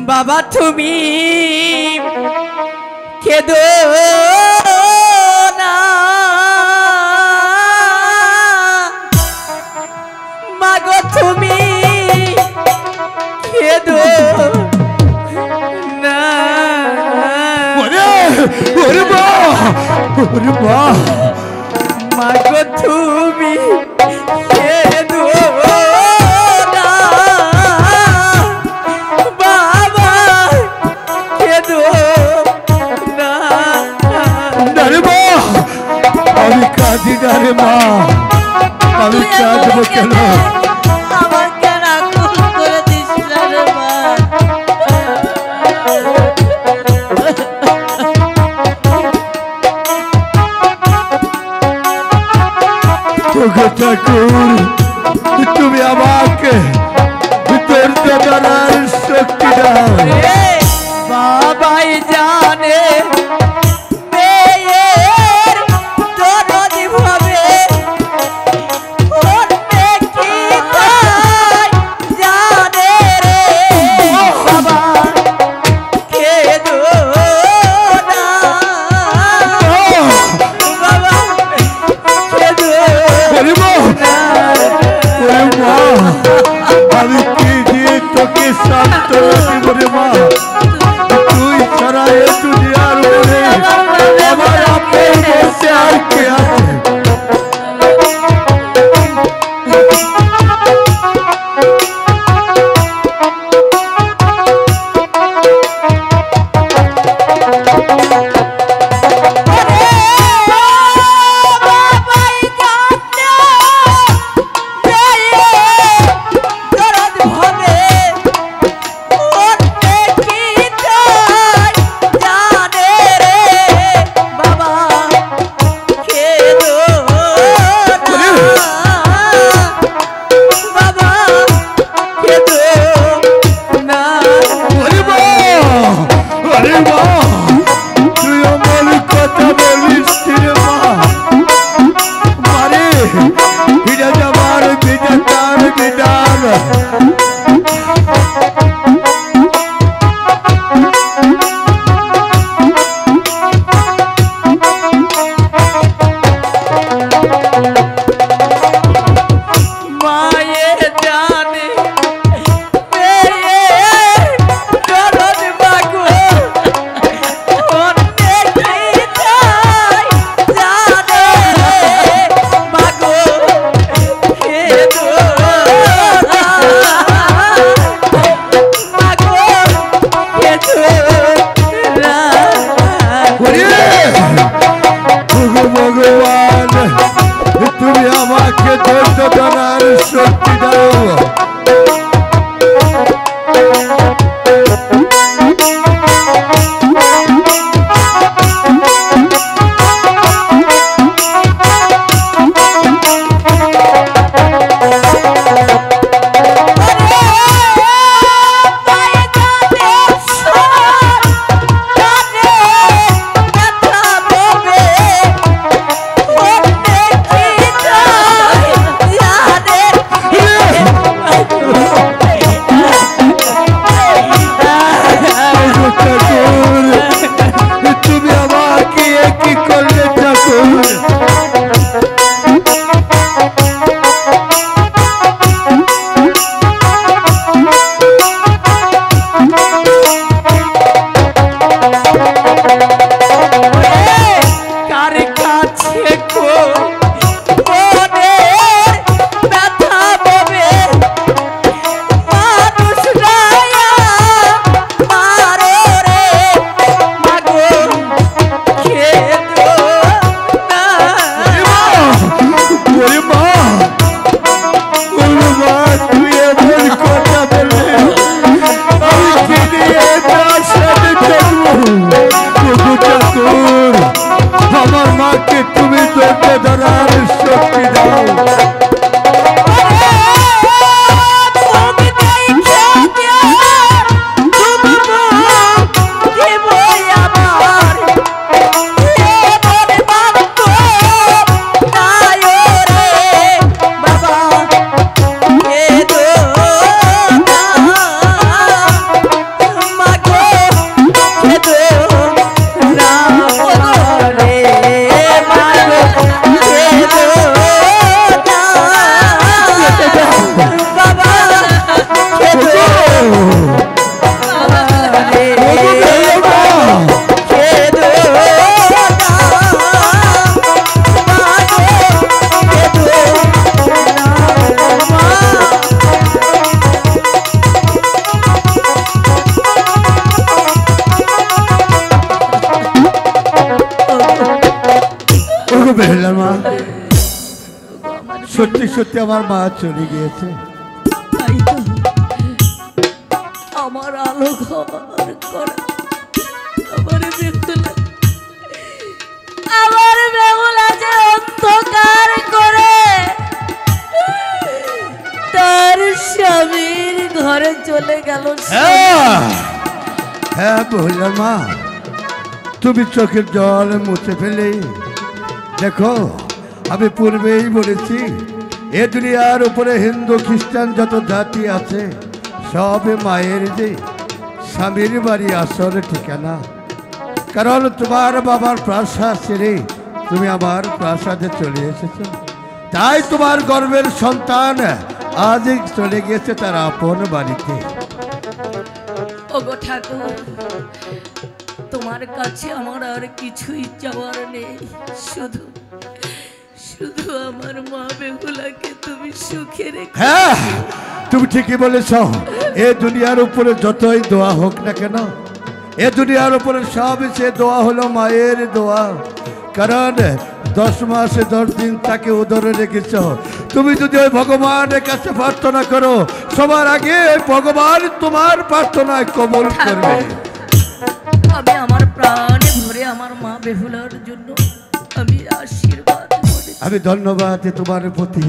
বাবা তুমি কেঁদো না মাগো তুমি কেঁদো না ওরে মা মাগো তুমি কেঁদো না বাবা কেঁদো না রে মা আমি কাঁদি না রে মা আমি কাঁদবো কেন আমার কেন আকুল করে দিস না রে মা ঠাকুর তুমি আমাকে ধৈর্য ধরার শক্তি দাও বাবাই জানে মেয়ের দরদ ভাবে অন্যে কি তাই জানে রে বাবা কেঁদো না বাবা কেঁদো না আমি কি দিয়ে তোকে শান্ত দিব রে মা তুই ছাড়া এ দুনিয়ার উপরে আমার আপন বসে আর কে আছে মহিলার মা সত্যি সত্যি আমার মা চলে গিয়েছে। তাই তো আমার আলো ঘর করা আমার বেহুলা যে অন্ধকার করে তার স্বামীর ঘরে চলে গেল। হ্যাঁ মহিলার মা, তুমি চোখের জল মুছে ফেলে দেখো, আমি পূর্বেই বলেছি এ দুনিয়ার উপরে হিন্দু খ্রিস্টান যত জাতি আছে সব মায়ের যে স্বামীর বাড়ি আসল ঠিকানা। কারণ তোমার বাবার প্রাসাদ ছেড়ে তুমি আমার প্রাসাদে চলে এসেছো, তাই তোমার গর্বের সন্তান আজ চলে গেছে তার আপন বাড়িতে। ওগো ঠাকুর, তোমার কাছে আমার আর কিছুই চাওয়ার নেই, শুধু শুধু আমার মা বেহুলাকে তুমি সুখে রেখো। হ্যাঁ তুমি ঠিকই বলেছ, এ দুনিয়ার উপরে যতই দোয়া হোক না কেন, এ দুনিয়ার উপরে সব সে দোয়া হলো মায়ের দোয়া। কারণ 10 মাসে 10 দিন তাকে উদরে রেখেছ, তুমি যদি ওই ভগবানের কাছে প্রার্থনা করো সবার আগে ওই ভগবান তোমার প্রার্থনায় কবুল করবে। আমি আমার প্রাণে ভরে আমার মা বেহুলার জন্য আমি আশীর্বাদ করি। আমি ধন্যবাদ তোমার প্রতি।